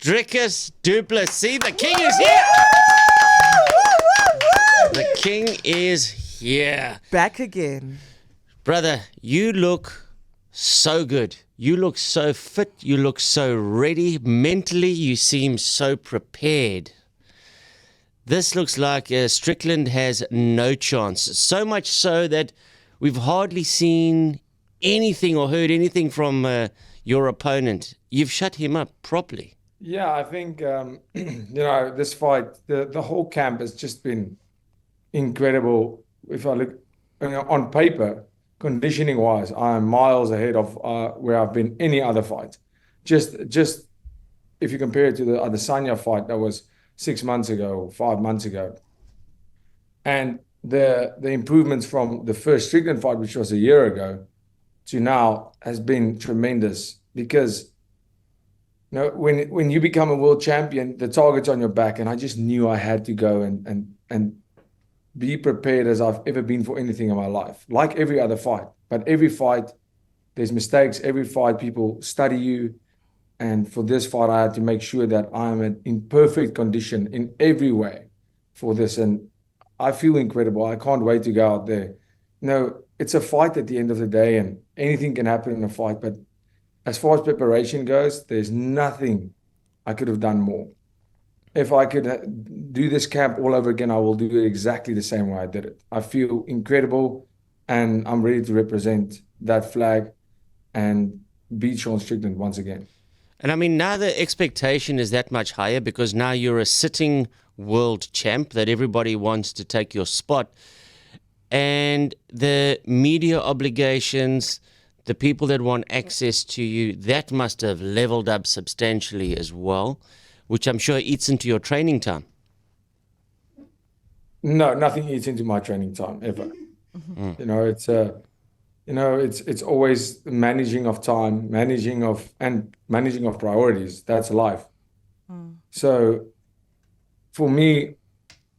Dricus Du Plessis. The king is here. The king is here. Back again. Brother, you look so good. You look so fit. You look so ready. Mentally, you seem so prepared. This looks like Strickland has no chance. So much so that we've hardly seen anything or heard anything from your opponent. You've shut him up properly. Yeah, I think, this fight, the whole camp has just been incredible. If I look on paper, conditioning-wise, I am miles ahead of where I've been any other fight. Just if you compare it to the Adesanya fight that was 6 months ago or 5 months ago. And the improvements from the first Strickland fight, which was a year ago, to now has been tremendous. Because when you become a world champion, the target's on your back, and I just knew I had to go and be prepared as I've ever been for anything in my life, like every other fight. But every fight, there's mistakes. Every fight, people study you. And for this fight, I had to make sure that I'm in perfect condition in every way for this. And I feel incredible. I can't wait to go out there. It's a fight at the end of the day, and anything can happen in a fight. But as far as preparation goes, there's nothing I could have done more. If I could do this camp all over again, I will do it exactly the same way I did it. I feel incredible, and I'm ready to represent that flag and beat Sean Strickland once again. And I mean, now the expectation is that much higher because now you're a sitting world champ that everybody wants to take your spot. And the media obligations, the people that want access to you, that must have leveled up substantially as well, which I'm sure eats into your training time. No, nothing eats into my training time ever. It's always managing of time, managing of priorities. That's life. So for me,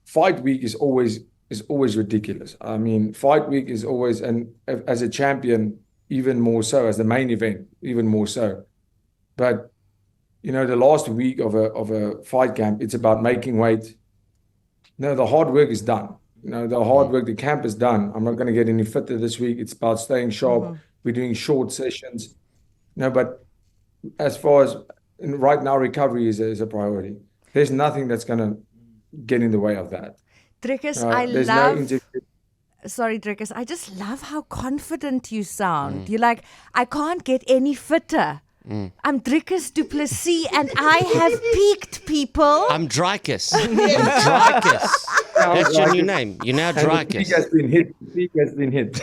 fight week is always ridiculous. I mean, fight week is always, and as a champion, even more so, as the main event, even more so. But the last week of a fight camp, it's about making weight. The hard work is done. The hard work, the camp is done. I'm not going to get any fitter this week. It's about staying sharp. Mm-hmm. We're doing short sessions. But as far as right now, recovery is a priority. There's nothing that's going to get in the way of that. Dricus, Sorry, Dricus. I just love how confident you sound. You're like, I can't get any fitter. I'm Dricus Du Plessis, and I have peaked, people. I'm Dricus. That's your new name. You're now Dricus. The peak has been hit.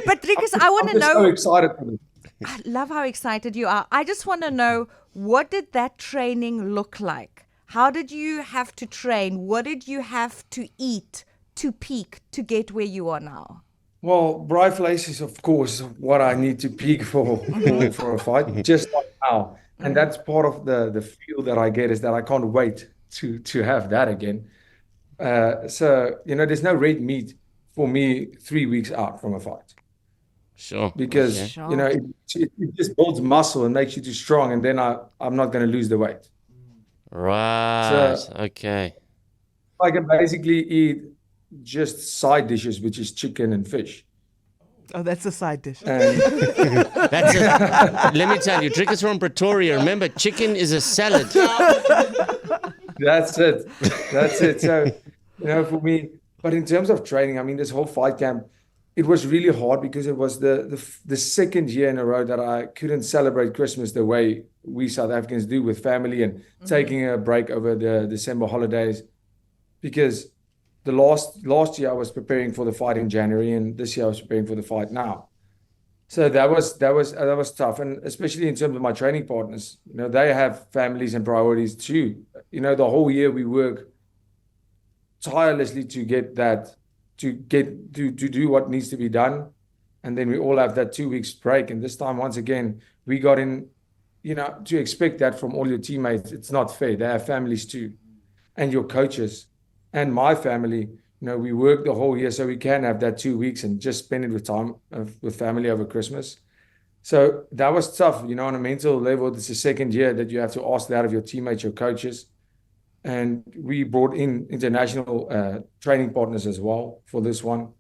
But Dricus, I want to know. I'm so excited for this. I love how excited you are. I just want to know, what did that training look like? How did you have to train? What did you have to eat to peak to get where you are now? Well, Bryflace is, of course, what I need to peak for a fight, just like now. And that's part of the feel that I get, is that I can't wait to have that again. So, there's no red meat for me 3 weeks out from a fight. Sure. Because, it just builds muscle and makes you too strong. And then I'm not going to lose the weight. Right. So, okay. I can basically eat just side dishes, which is chicken and fish. Oh, that's a side dish. Let me tell you, Dricus from Pretoria. Remember, chicken is a salad. That's it. So, for me, but in terms of training, I mean, this whole fight camp, it was really hard because it was the second year in a row that I couldn't celebrate Christmas the way we South Africans do with family and taking a break over the December holidays. Because the last year I was preparing for the fight in January, and this year I was preparing for the fight now. So that was tough, and especially in terms of my training partners, they have families and priorities too. The whole year we work tirelessly to get that, to do what needs to be done, and then we all have that 2 weeks break. And this time, once again, we got in. To expect that from all your teammates, it's not fair. They have families too, and your coaches. And my family, we work the whole year so we can have that 2 weeks and just spend it with family over Christmas. So that was tough, on a mental level. This is the second year that you have to ask that of your teammates, your coaches. And we brought in international training partners as well for this one.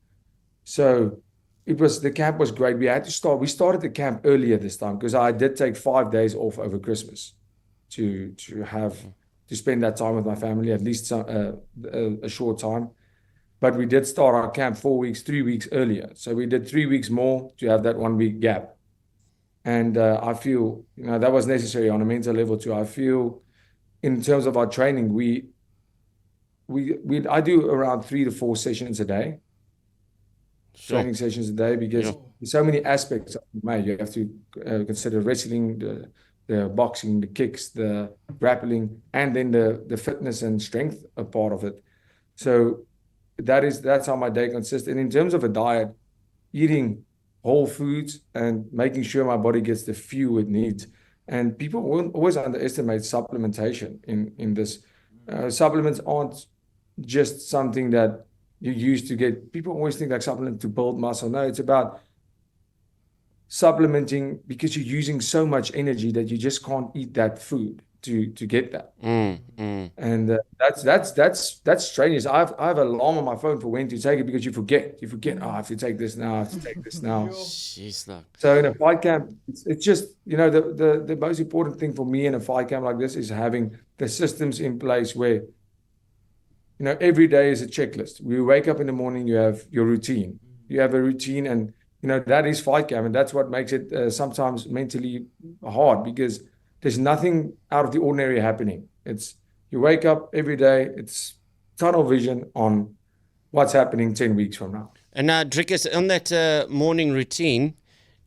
So the camp was great. We started the camp earlier this time because I did take 5 days off over Christmas to spend that time with my family, at least a short time. But we did start our camp 3 weeks earlier. So we did 3 weeks more to have that 1 week gap. And I feel, that was necessary on a mental level too. I feel in terms of our training, I do around 3 to 4 sessions a day, training sessions a day, because there's so many aspects of it. You have to consider wrestling, the boxing, the kicks, the grappling, and then the fitness and strength a part of it. So that's how my day consists. And in terms of a diet, eating whole foods and making sure my body gets the fuel it needs. And people always underestimate supplementation in this. Supplements aren't just something that you use to get. People always think like supplement to build muscle. No, it's about supplementing because you're using so much energy that you just can't eat that food to get that. And that's strenuous. I have an alarm on my phone for when to take it because you forget. I have to take this now. I have to take this now. Jeez, look. So in a fight camp, it's just, the most important thing for me in a fight camp like this is having the systems in place where, every day is a checklist. We wake up in the morning, you have your routine. You have a routine, and, that is fight camp. And that's what makes it sometimes mentally hard because there's nothing out of the ordinary happening. You wake up every day, it's tunnel vision on what's happening 10 weeks from now. And now, Dricus, on that morning routine,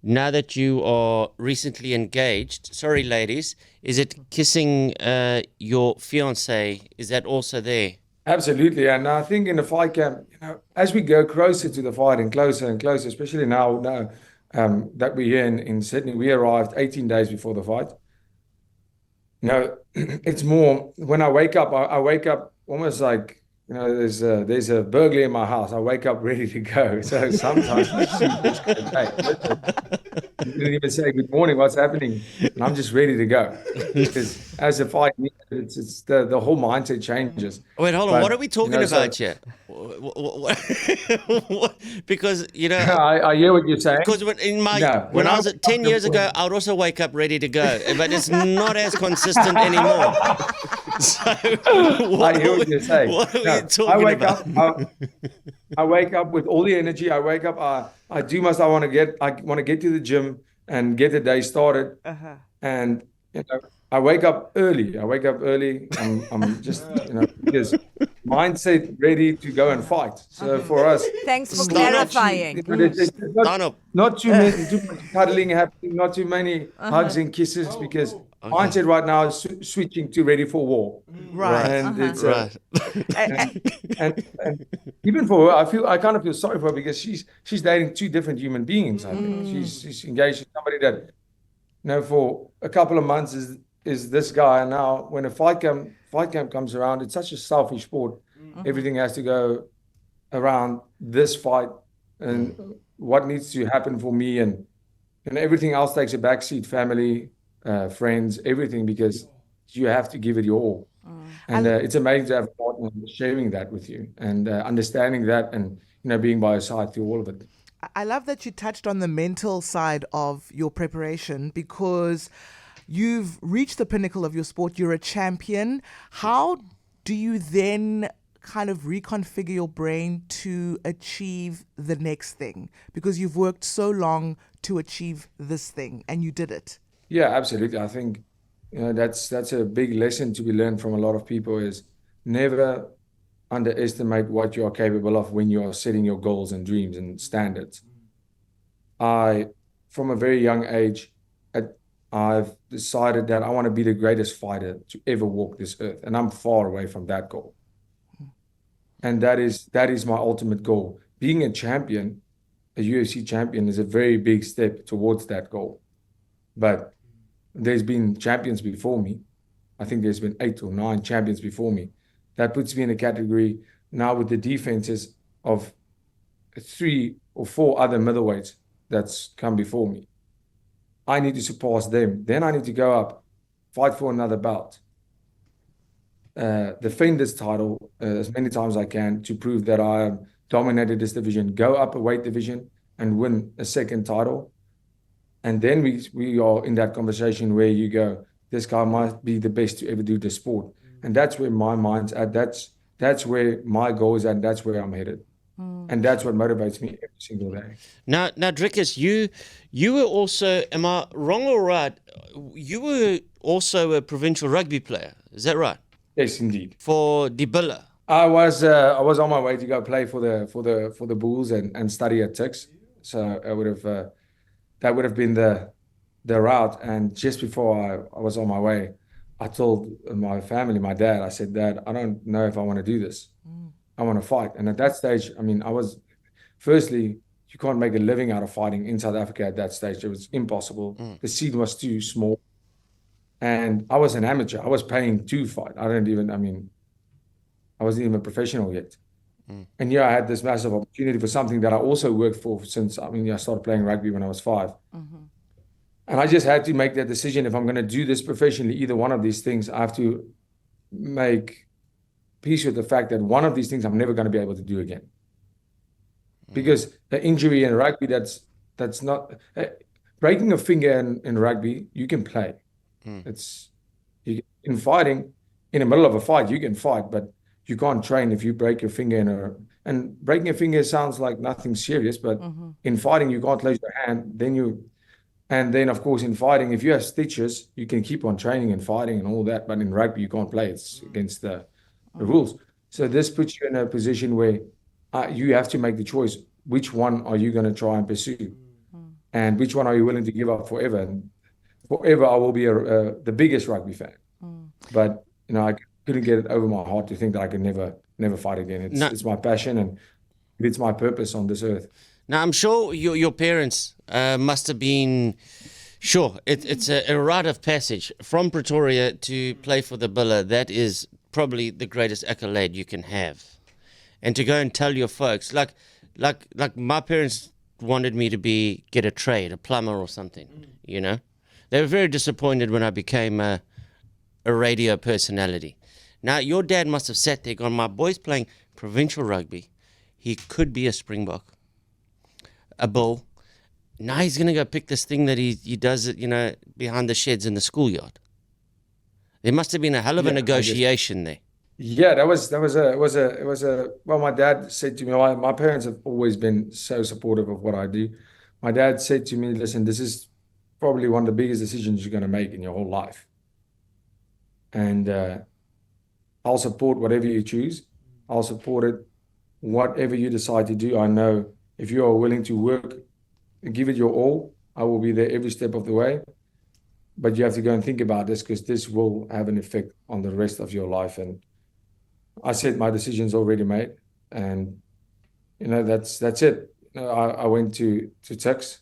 now that you are recently engaged, sorry, ladies, is it kissing your fiancé? Is that also there? Absolutely. And I think in the fight camp, as we go closer to the fight and closer, especially now that we're here in Sydney, we arrived 18 days before the fight. It's more when I wake up almost like, there's a burglar in my house. I wake up ready to go. So sometimes you didn't even say good morning, what's happening? And I'm just ready to go. Because as a fight, it's the whole mindset changes. Wait, hold on. What are we talking about here? Because, I hear what you're saying. Because when I was 10 years ago, I would also wake up ready to go. But it's not as consistent anymore. So I hear what you're saying. What are we talking about? I wake up with all the energy. I wake up. I want to get to the gym and get the day started. And I wake up early. I'm just because mindset ready to go and fight. So for us, thanks for clarifying. Not too much cuddling happening. Not too many hugs and kisses because. Okay. Mindset right now is switching to ready for war. Right. And it's and even for her, I kind of feel sorry for her because she's dating two different human beings. I think she's engaged with somebody that, for a couple of months is this guy. And now when a fight camp comes around, it's such a selfish sport. Everything has to go around this fight and what needs to happen for me, and everything else takes a backseat. Family. Friends, everything, because you have to give it your all. And it's amazing to have a partner sharing that with you and understanding that and, being by your side through all of it. I love that you touched on the mental side of your preparation because you've reached the pinnacle of your sport. You're a champion. How do you then kind of reconfigure your brain to achieve the next thing? Because you've worked so long to achieve this thing and you did it. Yeah, absolutely. I think that's a big lesson to be learned from a lot of people is never underestimate what you are capable of when you are setting your goals and dreams and standards. From a very young age, I've decided that I want to be the greatest fighter to ever walk this earth, and I'm far away from that goal. And that is my ultimate goal. Being a champion, a UFC champion, is a very big step towards that goal. But there's been champions before me. I think there's been 8 or 9 champions before me. That puts me in a category now with the defenses of 3 or 4 other middleweights that's come before me. I need to surpass them. Then I need to go up, fight for another belt, defend this title as many times as I can to prove that I have dominated this division, go up a weight division and win a second title. And then we are in that conversation where you go, this guy might be the best to ever do this sport. And that's where my mind's at. That's where my goal is at. That's where I'm headed. And that's what motivates me every single day. Now, Dricus, you were also, am I wrong or right? You were also a provincial rugby player. Is that right? Yes, indeed. For Du Plessis. I was on my way to go play for the Bulls and study at Tix. So I would have that would have been the route. And just before I was on my way, I told my family, my dad, I said, Dad, I don't know if I want to do this. I want to fight. And at that stage, I mean, firstly, you can't make a living out of fighting in South Africa at that stage. It was impossible. The scene was too small. And I was an amateur. I was paying to fight. I wasn't even a professional yet. And I had this massive opportunity for something that I also worked for since, I started playing rugby when I was 5. And I just had to make that decision. If I'm going to do this professionally, either one of these things, I have to make peace with the fact that one of these things I'm never going to be able to do again. Because the injury in rugby, that's not breaking a finger in rugby, you can play. In fighting, in the middle of a fight, you can fight, but you can't train if you break your finger and breaking a finger sounds like nothing serious, but in fighting, you can't close your hand. And then, of course, in fighting, if you have stitches, you can keep on training and fighting and all that. But in rugby, you can't play. It's against the rules. So this puts you in a position where you have to make the choice. Which one are you going to try and pursue? And which one are you willing to give up forever? And forever, I will be the biggest rugby fan. But, I couldn't get it over my heart to think that I could never fight again. It's my passion and it's my purpose on this earth. Now, I'm sure your parents must have been, it's a rite of passage from Pretoria to play for the Bulla. That is probably the greatest accolade you can have. And to go and tell your folks, like my parents wanted me to get a trade, a plumber or something, They were very disappointed when I became a radio personality. Now, your dad must have sat there going, my boy's playing provincial rugby. He could be a Springbok, a Bull. Now he's going to go pick this thing that he does it, behind the sheds in the schoolyard. There must have been a hell of a negotiation there. Yeah, it was well, my dad said to me, my parents have always been so supportive of what I do. My dad said to me, listen, this is probably one of the biggest decisions you're going to make in your whole life. And I'll support whatever you choose. I'll support it, whatever you decide to do. I know if you are willing to work and give it your all, I will be there every step of the way. But you have to go and think about this because this will have an effect on the rest of your life. And I said my decision's already made. And, that's it. I went to Tix.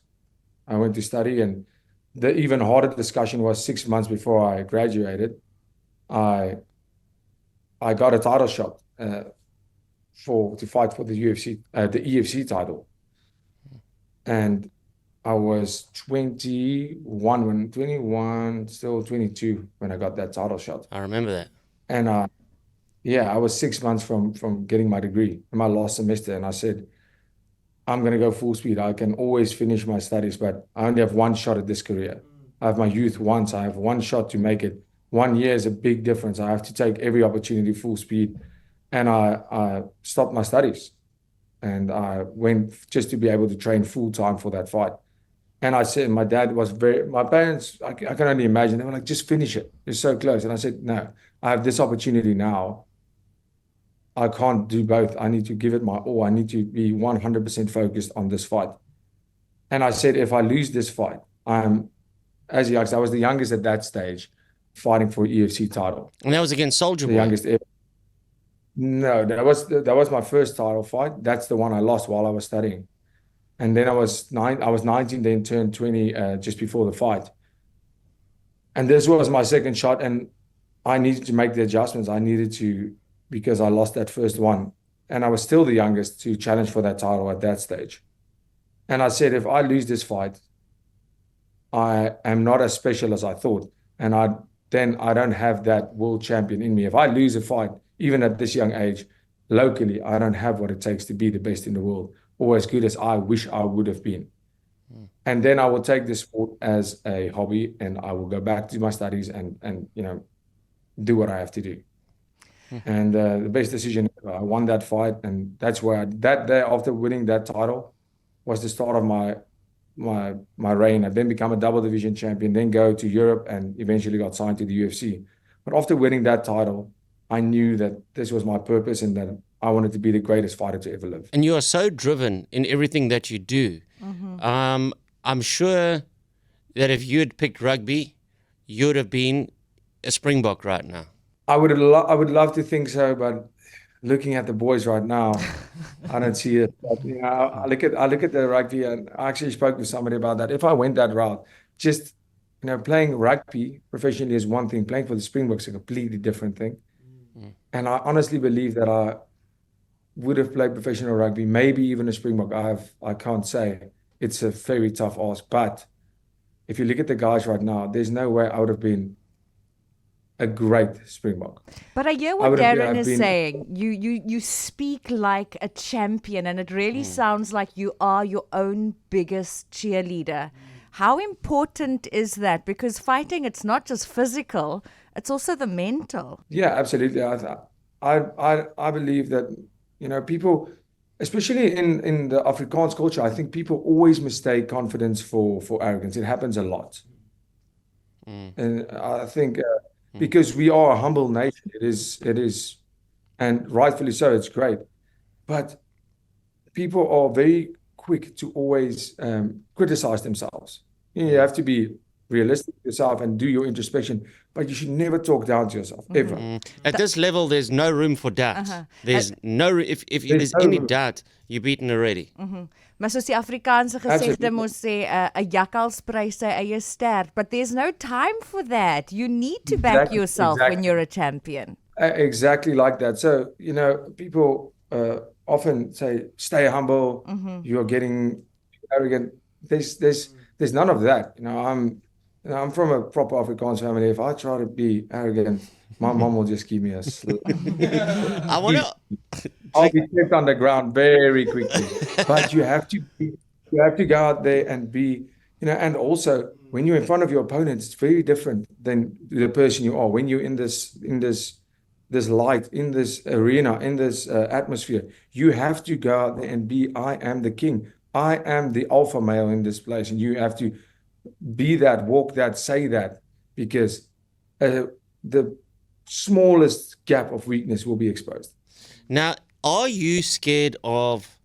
I went to study. And the even harder discussion was 6 months before I graduated. I got a title shot to fight for the EFC title, and I was 21, still 22 when I got that title shot. I remember that. And I was 6 months from getting my degree in my last semester, and I said, I'm going to go full speed. I can always finish my studies, but I only have one shot at this career. I have my youth once. I have one shot to make it. 1 year is a big difference. I have to take every opportunity full speed. And I stopped my studies. And I went just to be able to train full time for that fight. And I said, my parents, I can only imagine, they were like, just finish it. You're so close. And I said, no, I have this opportunity now. I can't do both. I need to give it my all. I need to be 100% focused on this fight. And I said, if I lose this fight, I was the youngest at that stage, fighting for EFC title. And that was against Soldier Boy. The youngest ever. No, that was my first title fight. That's the one I lost while I was studying. And then I was 19, then turned 20 just before the fight. And this was my second shot, and I needed to make the adjustments. I needed to, because I lost that first one. And I was still the youngest to challenge for that title at that stage. And I said, if I lose this fight, I am not as special as I thought. And I don't have that world champion in me. If I lose a fight, even at this young age, locally, I don't have what it takes to be the best in the world, or as good as I wish I would have been. And then I will take this sport as a hobby, and I will go back to my studies and do what I have to do. And the best decision ever. I won that fight, and that's where that day after winning that title was the start of my reign. I then become a double division champion, then go to Europe, and eventually got signed to the UFC. But after winning that title, I knew that this was my purpose and that I wanted to be the greatest fighter to ever live. And you are so driven in everything that you do. I'm sure that if you had picked rugby, you would have been a Springbok right now. I would love to think so, but looking at the boys right now, I don't see it. But, I look at the rugby, and I actually spoke with somebody about that. If I went that route, just playing rugby professionally is one thing. Playing for the Springboks is a completely different thing. And I honestly believe that I would have played professional rugby, maybe even a Springbok. I can't say. It's a very tough ask. But if you look at the guys right now, there's no way I would have been a great Springbok. But I hear what Darren is saying. You speak like a champion, and it really sounds like you are your own biggest cheerleader. How important is that? Because fighting, it's not just physical, it's also the mental. Yeah, absolutely. I believe that, people, especially in the Afrikaans culture, I think people always mistake confidence for arrogance. It happens a lot. And I think because we are a humble nation, it is, and rightfully so, it's great. But people are very quick to always criticize themselves. You have to be realistic with yourself and do your introspection, but you should never talk down to yourself, ever. At this level, there's no room for doubt. There's no if there's any doubt, you're beaten already. Maar soos die Afrikaanse gesegde mos sê, 'n jakkal sprei sy eie stert, but there's no time for that. You need to back yourself when you're a champion. Exactly like that. So, people often say, stay humble, you're getting arrogant. There's none of that. I'm from a proper Afrikaans family. If I try to be arrogant, my mom will just give me a slap. I'll be kept underground very quickly. But you have to go out there and be, and also when you're in front of your opponent, it's very different than the person you are. When you're in this light, in this arena, in this atmosphere, you have to go out there and be, I am the king. I am the alpha male in this place. And you have to be that, walk that, say that, because the smallest gap of weakness will be exposed. Now, are you scared of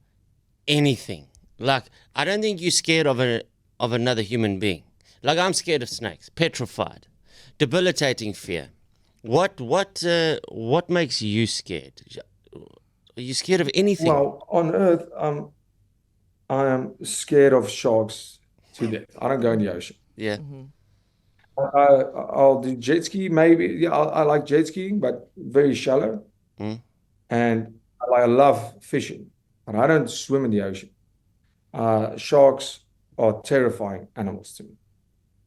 anything? Like, I don't think you're scared of another human being. Like, I'm scared of snakes, petrified, debilitating fear. What makes you scared? Are you scared of anything? Well, on Earth, I am scared of sharks to death. I don't go in the ocean. Yeah. I'll do jet ski, maybe. Yeah, I like jet skiing, but very shallow. And I love fishing, but I don't swim in the ocean. Sharks are terrifying animals to me.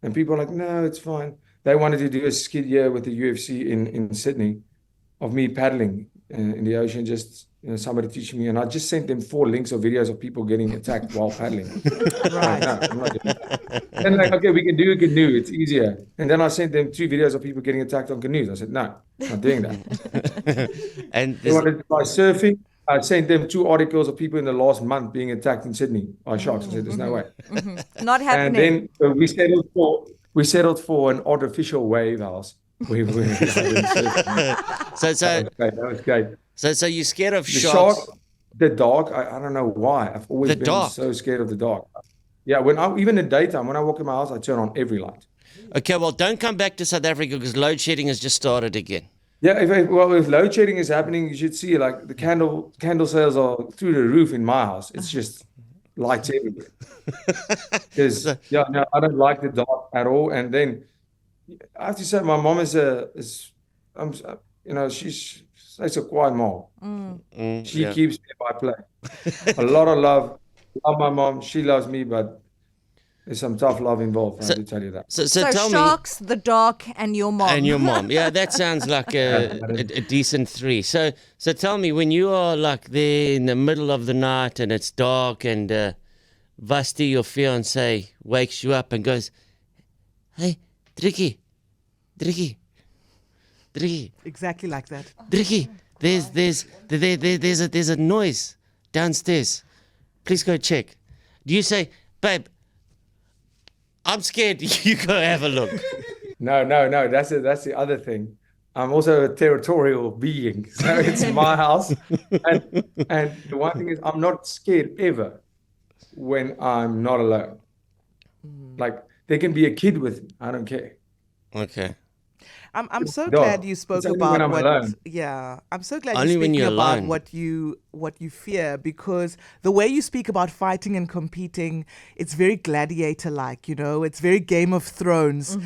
And people are like, no, it's fine. They wanted to do a skid year with the UFC in Sydney of me paddling in the ocean, just somebody teaching me. And I just sent them 4 links of videos of people getting attacked while paddling. Right. No, I'm not doing that. And like, okay, we can do a canoe. It's easier. And then I sent them 2 videos of people getting attacked on canoes. I said, no, I'm not doing that. And they wanted to try surfing. I sent them 2 articles of people in the last month being attacked in Sydney by sharks. I said, there's no way. Not happening. And then we settled for an artificial wave house. So that was great. So you're scared of The sharks? shark, the dark. I don't know why. I've always been so scared of the dark. Yeah, even in daytime, when I walk in my house, I turn on every light. Okay, well, don't come back to South Africa because load shedding has just started again. Yeah, if load shedding is happening, you should see like the candle sales are through the roof in my house. It's just lights everywhere. Because I don't like the dark at all. And then I have to say, my mom she's a quiet mom. She keeps me in my place. A lot of love. Love my mom. She loves me, but There's some tough love involved, I have to tell you that. So tell me. Sharks, the Dark, and your mom. And your mom. Yeah, that sounds like a decent three. So tell me, when you are like there in the middle of the night and it's dark and Vasti, your fiance, wakes you up and goes, "Hey, Dricky. Exactly like that. Dricky, there's a noise downstairs. Please go check." Do you say, "Babe, I'm scared, you go have a look"? No. That's the other thing. I'm also a territorial being, so it's my house. And the one thing is, I'm not scared ever when I'm not alone. Like, there can be a kid with me. I don't care. Okay. I'm so Dog. glad you spoke It's only about when I'm what. alone. Yeah, I'm so glad Only you're when speaking you're about alone. what you fear, because the way you speak about fighting and competing, it's very gladiator-like. It's very Game of Thrones.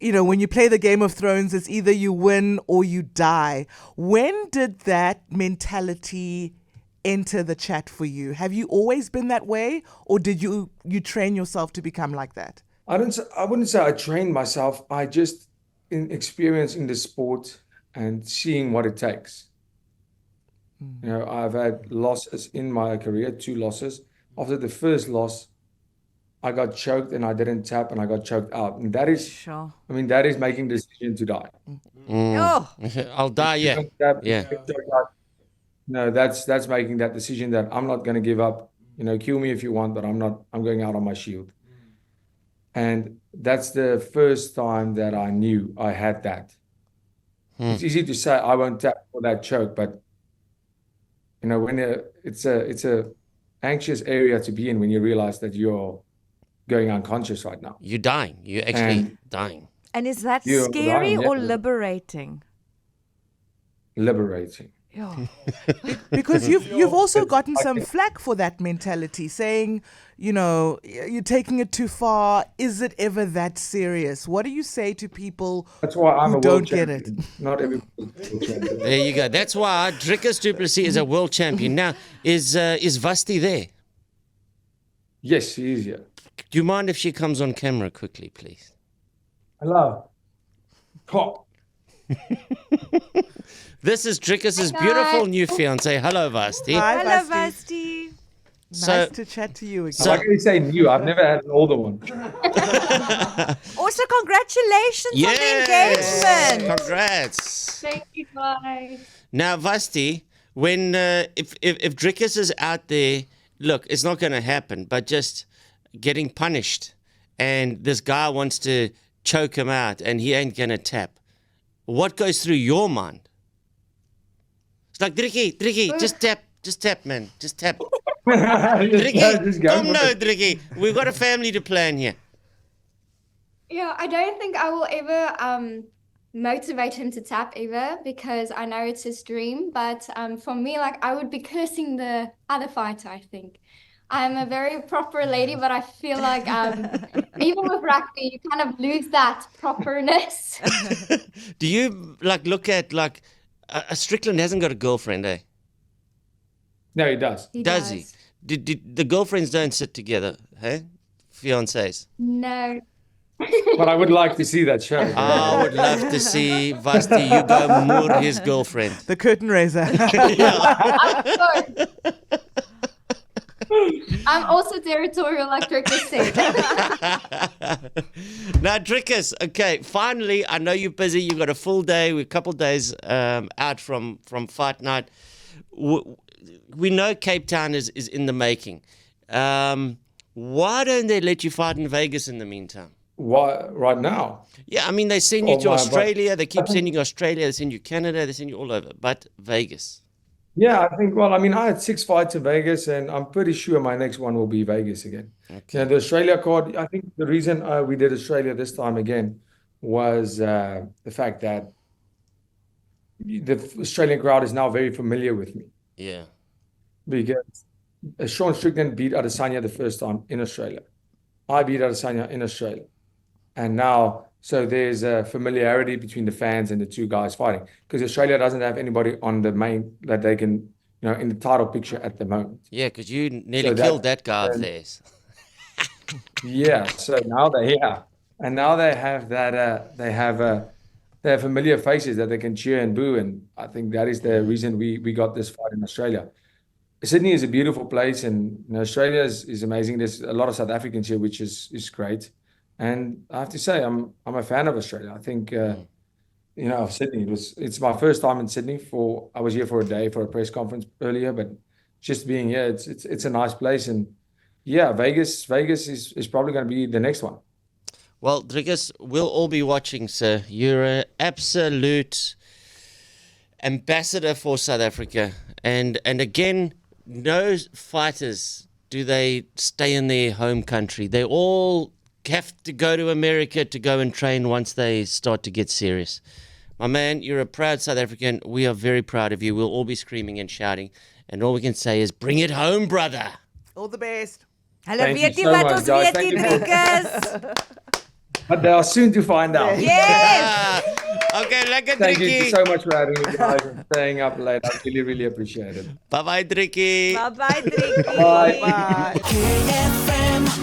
When you play the Game of Thrones, it's either you win or you die. When did that mentality enter the chat for you? Have you always been that way, or did you train yourself to become like that? I wouldn't say I trained myself. I just in experience in the sport and seeing what it takes. I've had losses in my career, 2 losses. After the first loss, I got choked and I didn't tap and I got choked out. And that is, Sure. that is making the decision to die. Oh, I'll die, You yeah. don't tap, you Yeah. get choked out. No, that's making that decision that I'm not going to give up. Kill me if you want, but I'm going out on my shield. And that's the first time that I knew I had that. It's easy to say I won't tap for that choke, but when it's a anxious area to be in when you realize that you're going unconscious right now. You're dying. You're actually dying. and is that You're scary lying, yeah. or liberating? Liberating. Yeah. Because you've also gotten some flack for that mentality, saying, you're taking it too far. Is it ever that serious? What do you say to people That's why I'm who a world don't get champion. it? Not everybody's a world champion. There you go. That's why Dricus Du Plessis is a world champion. Now, is Vasti there? Yes, she is here. Do you mind if she comes on camera quickly, please? Hello. Cop. This is Dricus's beautiful new fiance. Hello, Vasti. Hi, Hello, Vasti. Vasti. Nice to chat to you again. Why can you say new? I've never had an older one. Also, congratulations on the engagement. Congrats. Thank you, guys. Now, Vasti, when if Dricus is out there, look, it's not going to happen, but just getting punished, and this guy wants to choke him out, and he ain't going to tap. What goes through your mind? It's like, Dricky, just tap, man. Just tap. Dricky, Just go come for no, it. Dricky. We've got a family to plan here. Yeah, I don't think I will ever motivate him to tap ever, because I know it's his dream. But for me, I would be cursing the other fighter, I think. I'm a very proper lady, but I feel like even with rugby, you kind of lose that properness. Do you look at Strickland hasn't got a girlfriend, eh? No, he does. He Does he? Did the girlfriends don't sit together, hey? Fiancés. No. But I would like to see that show. I would love to see Vasti, you go moor his girlfriend. The curtain raiser. I'm also territorial, like Dricus said. Now, Dricus, okay, finally, I know you're busy. You've got a full day. We're a couple of days out from fight night. We know Cape Town is in the making. Why don't they let you fight in Vegas in the meantime? Why, right now? Yeah, I mean, they send you Oh, to my, Australia. They keep sending you Australia. They send you Canada. They send you all over. But Vegas. Yeah, I think, I had 6 fights in Vegas, and I'm pretty sure my next one will be Vegas again. Okay. The Australia card, I think the reason we did Australia this time again was the fact that the Australian crowd is now very familiar with me, Yeah. because Sean Strickland beat Adesanya the first time in Australia. I beat Adesanya in Australia. And now, so there's a familiarity between the fans and the two guys fighting, because Australia doesn't have anybody on the main that they can, in the title picture at the moment. Yeah, because you nearly So killed that guy of theirs. Yeah, so now and now they have that they have familiar faces that they can cheer and boo, and I think that is the reason we got this fight in Australia. Sydney is a beautiful place, and Australia is amazing. There's a lot of South Africans here, which is great, and I have to say I'm a fan of Australia. I think of Sydney. It's my first time in Sydney. I was here for a day for a press conference earlier, but just being here, it's a nice place, and yeah, Vegas is probably going to be the next one. Well, Dricus, we'll all be watching, sir. You're an absolute ambassador for South Africa. And again, no fighters, do they stay in their home country. They all have to go to America to go and train once they start to get serious. My man, you're a proud South African. We are very proud of you. We'll all be screaming and shouting. And all we can say is, bring it home, brother. All the best. Hulle Thank you weet nie so wat much, ons guys. weet Thank nie, you. Dricus. But they are soon to find out. Yes. Okay, lekker Thank you Drickie. so much for having me, guys, and staying up late. I really, really appreciate it. Bye-bye, Drickie. Bye-bye, Dricus. Bye. Bye. KFM